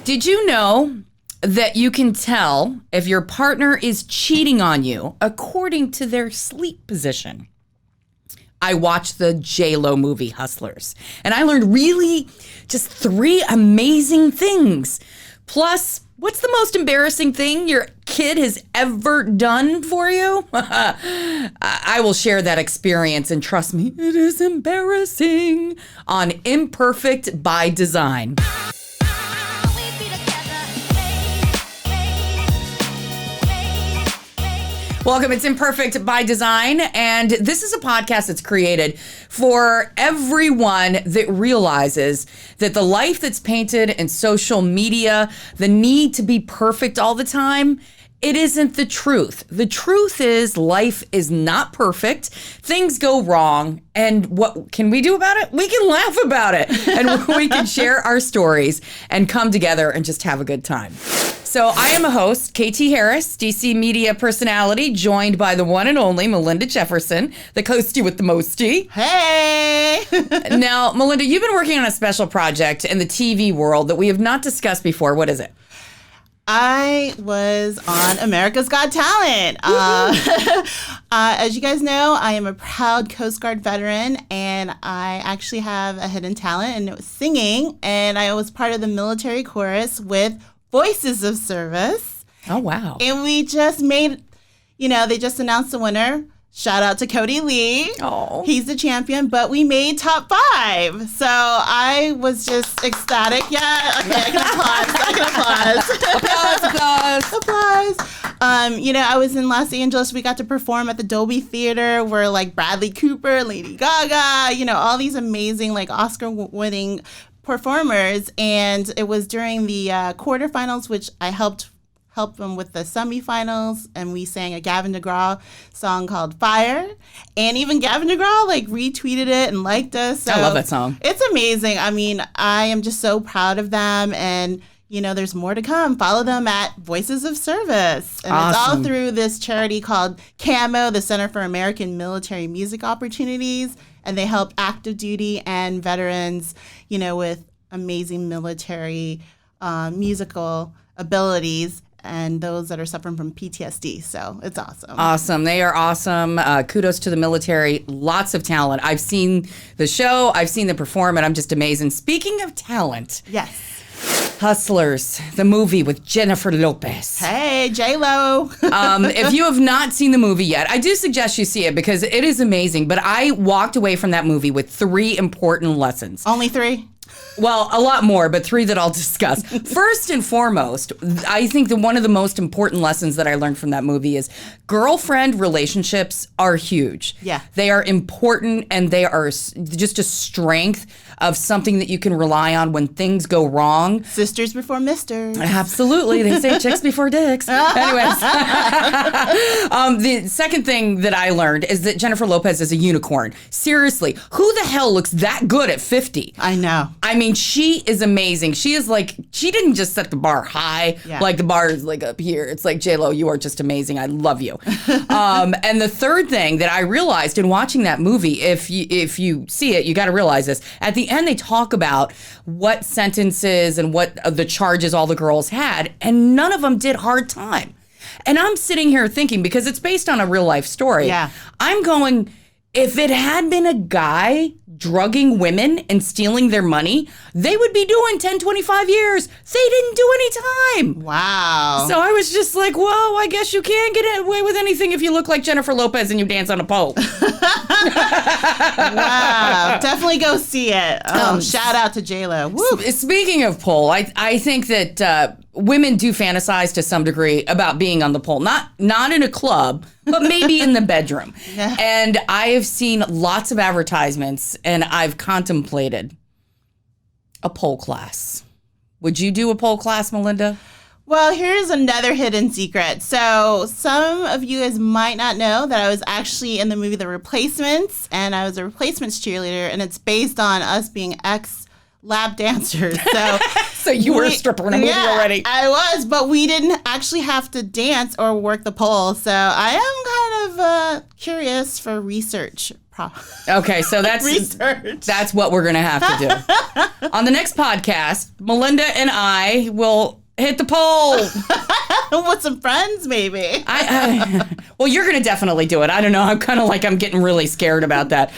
Did you know that you can tell if your partner is cheating on you according to their sleep position? I watched the J-Lo movie Hustlers, and I learned really just 3 amazing things. Plus, what's the most embarrassing thing your kid has ever done for you? I will share that experience, and trust me, it is embarrassing on Imperfect by Design. Welcome. It's Imperfect by Design, and this is a podcast that's created for everyone that realizes that the life that's painted in social media, the need to be perfect all the time, it isn't the truth. The truth is life is not perfect. Things go wrong. And what can we do about it? We can laugh about it. And we can share our stories and come together and just have a good time. So I am a host, KT Harris, DC media personality, joined by the one and only Melinda Jefferson, the coastie with the mostie. Hey! Now, Melinda, you've been working on a special project in the TV world that we have not discussed before. What is it? I was on America's Got Talent. As you guys know, I am a proud Coast Guard veteran, and I actually have a hidden talent, and it was singing, and I was part of the military chorus with Voices of Service. Oh, wow. And we just made, they just announced the winner. Shout out to Cody Lee. Oh. He's the champion, but we made top 5. So I was just ecstatic. Yeah, okay, I can applause. Applause. I was in Los Angeles. We got to perform at the Dolby Theater where like Bradley Cooper, Lady Gaga, all these amazing like Oscar-winning performers. And it was during the quarterfinals, which I helped them with the semifinals, and we sang a Gavin DeGraw song called Fire, and even Gavin DeGraw retweeted it and liked us. So I love that song. It's amazing. I mean, I am just so proud of them, and there's more to come. Follow them at Voices of Service, and It's all through this charity called CAMO, the Center for American Military Music Opportunities, and they help active duty and veterans, with amazing military musical abilities, and those that are suffering from PTSD. So it's awesome. Awesome. They are awesome. Kudos to the military. Lots of talent. I've seen the show. I've seen them perform, and I'm just amazing. Speaking of talent. Yes. Hustlers, the movie with Jennifer Lopez. Hey, J-Lo. If you have not seen the movie yet, I do suggest you see it because it is amazing. But I walked away from that movie with 3 important lessons. Only 3? Well, a lot more, but 3 that I'll discuss. First and foremost, I think that one of the most important lessons that I learned from that movie is girlfriend relationships are huge. Yeah. They are important, and they are just a strength of something that you can rely on when things go wrong. Sisters before misters. Absolutely. They say chicks before dicks. Anyways. The second thing that I learned is that Jennifer Lopez is a unicorn. Seriously, who the hell looks that good at 50? I know. I mean, she is amazing. She is she didn't just set the bar high. Yeah. Like the bar is up here. It's like, J-Lo, you are just amazing. I love you. And the third thing that I realized in watching that movie, if you see it, you got to realize this. At the end, they talk about what sentences and what the charges all the girls had, and none of them did hard time. And I'm sitting here thinking, because it's based on a real life story. Yeah. I'm going, if it had been a guy drugging women and stealing their money, they would be doing 10, 25 years. They didn't do any time. Wow. So I was just like, well, I guess you can't get away with anything if you look like Jennifer Lopez and you dance on a pole. Wow. Definitely go see it. Shout out to J-Lo. Woo. Speaking of pole, I think that women do fantasize to some degree about being on the pole. Not in a club, but maybe in the bedroom. Yeah. And I have seen lots of advertisements, and I've contemplated a pole class. Would you do a pole class, Melinda? Well, here's another hidden secret. So some of you guys might not know that I was actually in the movie The Replacements, and I was a Replacements cheerleader, and it's based on us being lap dancers. So you were a stripper in a movie already. I was, but we didn't actually have to dance or work the pole. So I am kind of curious for research Okay, so that's research. That's what we're going to have to do. On the next podcast, Melinda and I will hit the pole. With some friends, maybe. Well, you're going to definitely do it. I don't know. I'm kind of like, I'm getting really scared about that.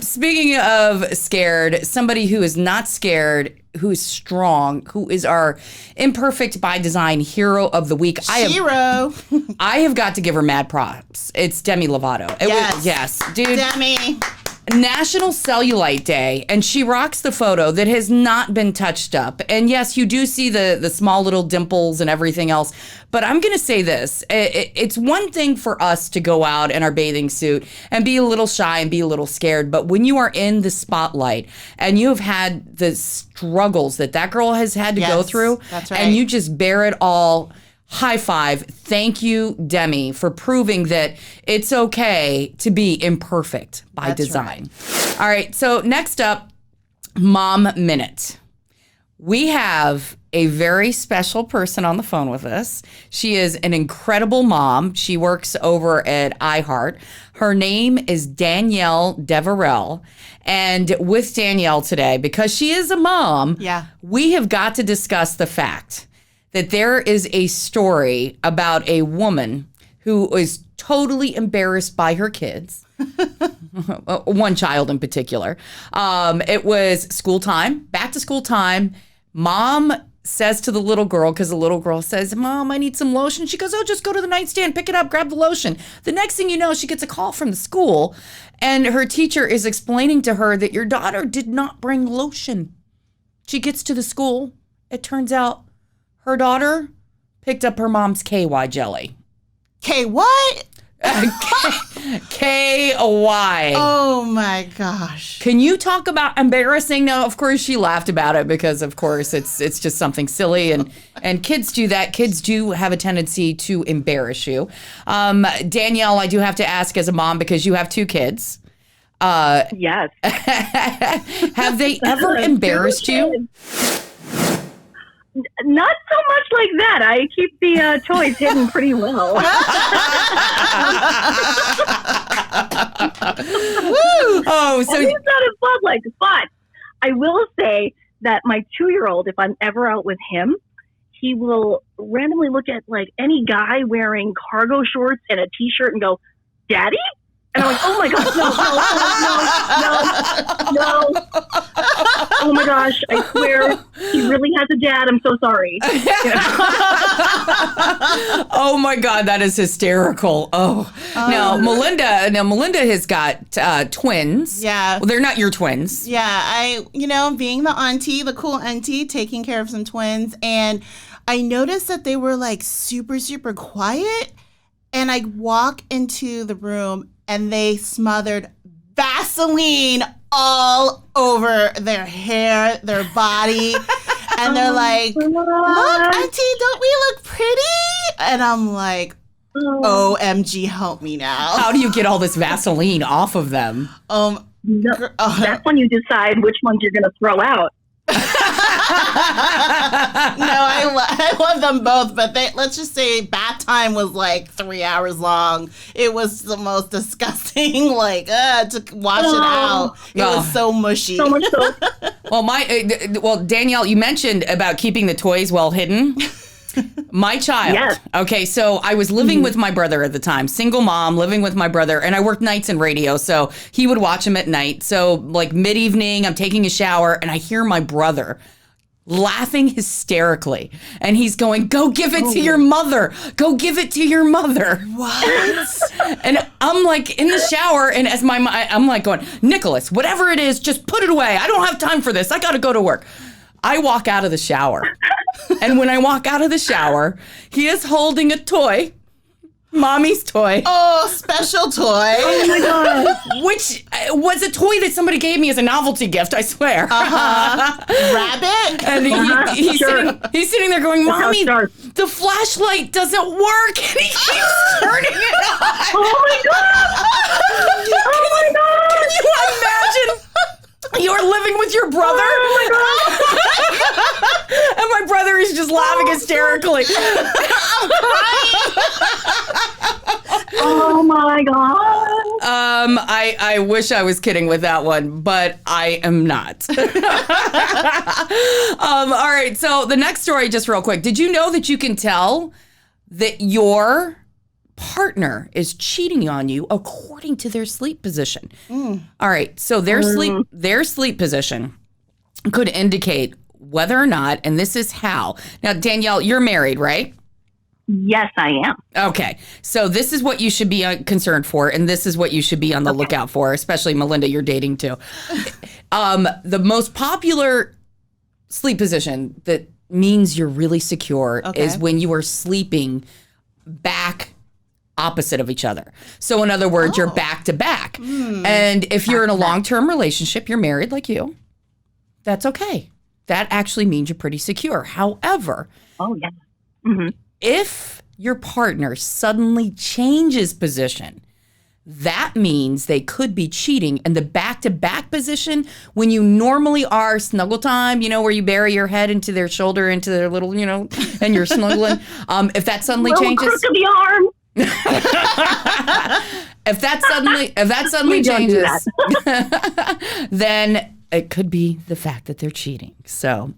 Speaking of scared, somebody who is not scared, who is strong, who is our Imperfect by Design hero of the week. I have got to give her mad props. It's Demi Lovato. Yes, dude. Demi. National Cellulite Day, and she rocks the photo that has not been touched up. And yes, you do see the small little dimples and everything else. But I'm going to say this. It's one thing for us to go out in our bathing suit and be a little shy and be a little scared. But when you are in the spotlight and you have had the struggles that girl has had to go through, that's right. And you just bear it all. High five. Thank you, Demi, for proving that it's okay to be imperfect by design. Right. All right. So next up, Mom Minute. We have a very special person on the phone with us. She is an incredible mom. She works over at iHeart. Her name is Danielle Deverell. And with Danielle today, because she is a mom, we have got to discuss the fact that there is a story about a woman who is totally embarrassed by her kids. One child in particular. It was school time, back to school time. Mom says to the little girl, because the little girl says, Mom, I need some lotion. She goes, oh, just go to the nightstand, pick it up, grab the lotion. The next thing you know, she gets a call from the school, and her teacher is explaining to her that your daughter did not bring lotion. She gets to the school. It turns out her daughter picked up her mom's KY jelly. K what? KY. Oh my gosh. Can you talk about embarrassing? Now, of course, she laughed about it because, of course, it's just something silly, and kids do that. Kids do have a tendency to embarrass you. Danielle, I do have to ask as a mom, because you have 2 kids. Yes. Have they ever embarrassed you? Not so much like that. I keep the toys hidden pretty well. Oh, so he's not as public, but I will say that my 2-year-old, if I'm ever out with him, he will randomly look at like any guy wearing cargo shorts and a t-shirt and go, Daddy? And I'm like, oh my gosh, no. Oh my gosh, I swear, he really has a dad. I'm so sorry. Oh my God, that is hysterical. Oh, now Melinda has got twins. Yeah. Well, they're not your twins. Yeah, being the auntie, the cool auntie, taking care of some twins, and I noticed that they were like super, super quiet, and I walk into the room and they smothered Vaseline all over their hair, their body. And they're like, look, Auntie, don't we look pretty? And I'm like, OMG, help me now. How do you get all this Vaseline off of them? That's when you decide which ones you're going to throw out. No, I love them both, but let's just say bath time was like 3 hours long. It was the most disgusting, to wash it out. It was so mushy. So much so. Well, Danielle, you mentioned about keeping the toys well hidden. My child. Yes. Okay, so I was living with my brother at the time, single mom, living with my brother, and I worked nights in radio, so he would watch him at night. So like mid-evening, I'm taking a shower, and I hear my brother laughing hysterically, and he's going, go give it to your mother. Go give it to your mother. What? And I'm like in the shower, and I'm like going, Nicholas, whatever it is, just put it away. I don't have time for this. I got to go to work. I walk out of the shower. And when I walk out of the shower, he is holding a toy, mommy's toy. Oh, special toy. Oh my God. Which was a toy that somebody gave me as a novelty gift, I swear. Rabbit? And he's sitting there going, Mommy, the flashlight doesn't work. And he keeps turning it on. Oh my God. Oh my God. Can you imagine? You're living with your brother? Oh my God. And my brother is just laughing hysterically. Oh my God. I wish I was kidding with that one, but I am not. All right. So the next story, just real quick. Did you know that you can tell that your partner is cheating on you according to their sleep position? All right. So their sleep position could indicate whether or not, and this is how. Now, Danielle, you're married, right? Yes, I am. Okay. So this is what you should be concerned for, and this is what you should be on the lookout for, especially Melinda, you're dating too. The most popular sleep position that means you're really secure is when you are sleeping back opposite of each other. So in other words, you're back to back. And if you're in a long-term relationship, you're married like you, that's okay. That actually means you're pretty secure. However, if your partner suddenly changes position, that means they could be cheating. And the back-to-back position, when you normally are snuggle time, where you bury your head into their shoulder, into their little, and you're snuggling. If that suddenly changes, crook of the arm. if that suddenly changes, then it could be the fact that they're cheating. So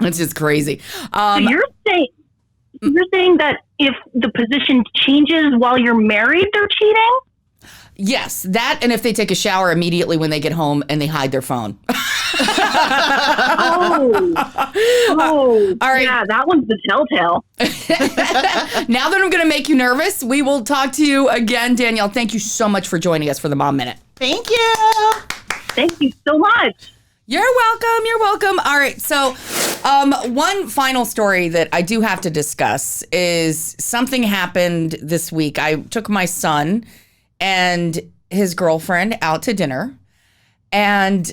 it's just crazy. So you're saying that if the position changes while you're married, they're cheating? Yes, that, and if they take a shower immediately when they get home and they hide their phone. All right. Yeah, that one's the telltale. Now that I'm going to make you nervous, we will talk to you again. Danielle, thank you so much for joining us for the Mom Minute. Thank you. Thank you so much. You're welcome. You're welcome. All right. So one final story that I do have to discuss is something happened this week. I took my son and his girlfriend out to dinner, and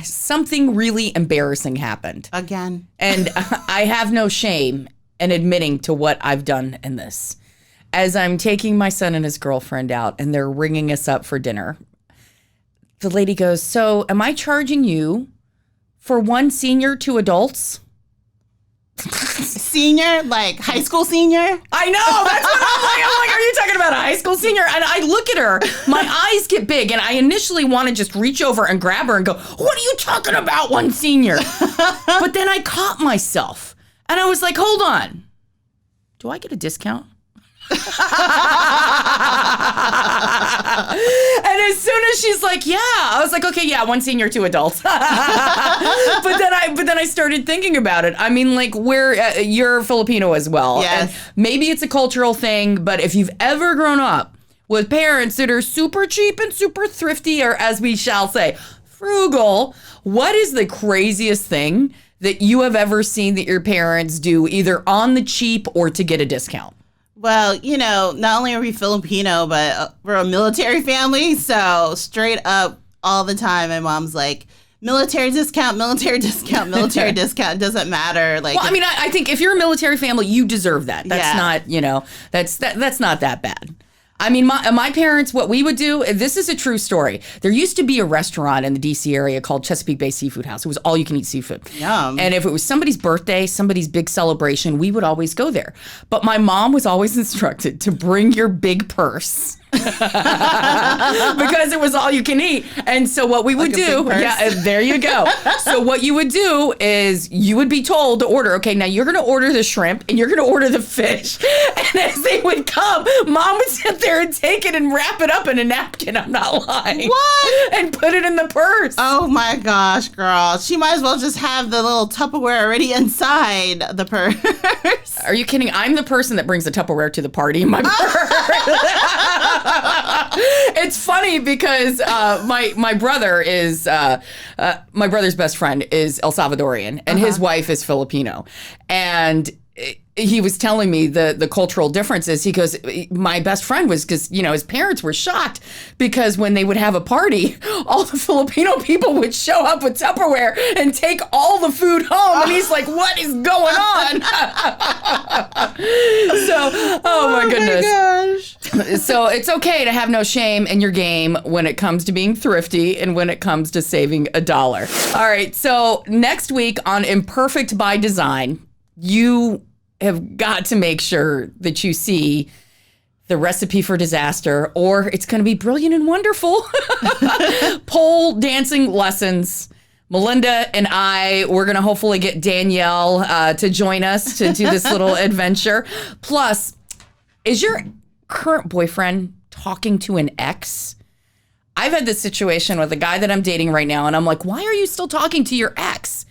something really embarrassing happened. Again. And I have no shame in admitting to what I've done in this. As I'm taking my son and his girlfriend out and they're ringing us up for dinner, the lady goes, "So am I charging you for one senior, two adults?" Senior? Like high school senior? I know. That's what I'm like, are you talking about a high school senior? And I look at her, my eyes get big, and I initially want to just reach over and grab her and go, "What are you talking about, one senior?" But then I caught myself, and I was like, hold on. Do I get a discount? And as soon as she's like, "Yeah," I was like, "Okay, yeah, one senior, two adults." but then I started thinking about it. I mean, like, you're Filipino as well. Yes. And maybe it's a cultural thing, but if you've ever grown up with parents that are super cheap and super thrifty, or as we shall say, frugal, what is the craziest thing that you have ever seen that your parents do, either on the cheap or to get a discount? Well, not only are we Filipino, but we're a military family. So straight up all the time, my mom's like, military discount, military discount, military discount. It doesn't matter. Like, well, I mean, I think if you're a military family, you deserve that. That's not, that's not that bad. I mean, my parents, what we would do, this is a true story. There used to be a restaurant in the D.C. area called Chesapeake Bay Seafood House. It was all you can eat seafood. Yum. And if it was somebody's birthday, somebody's big celebration, we would always go there. But my mom was always instructed to bring your big purse. Because it was all you can eat. And so what we would do, there you go. So what you would do is you would be told to order, okay, now you're going to order the shrimp and you're going to order the fish. And as they would come, Mom would sit there and take it and wrap it up in a napkin. I'm not lying. What? And put it in the purse. Oh my gosh, girl. She might as well just have the little Tupperware already inside the purse. Are you kidding? I'm the person that brings the Tupperware to the party in my purse. It's funny because my brother is my brother's best friend is El Salvadorian, and his wife is Filipino, and he was telling me the cultural differences. He goes, my best friend was, because his parents were shocked because when they would have a party, all the Filipino people would show up with Tupperware and take all the food home, and he's like, "What is going on?" So, oh my goodness. Gosh. So it's okay to have no shame in your game when it comes to being thrifty and when it comes to saving $1. All right. So next week on Imperfect by Design, you have got to make sure that you see the recipe for disaster, or it's going to be brilliant and wonderful. Pole dancing lessons. Melinda and we're going to hopefully get Danielle to join us to do this little adventure. Plus, is your current boyfriend talking to an ex? I've had this situation with a guy that I'm dating right now, and I'm like, why are you still talking to your ex?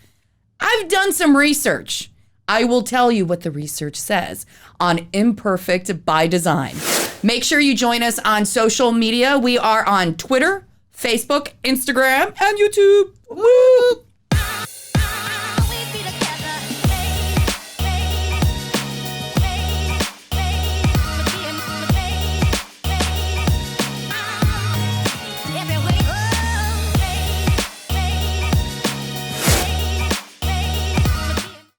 I've done some research. I will tell you what the research says on Imperfect by Design. Make sure you join us on social media. We are on Twitter, Facebook, Instagram, and YouTube. Woo!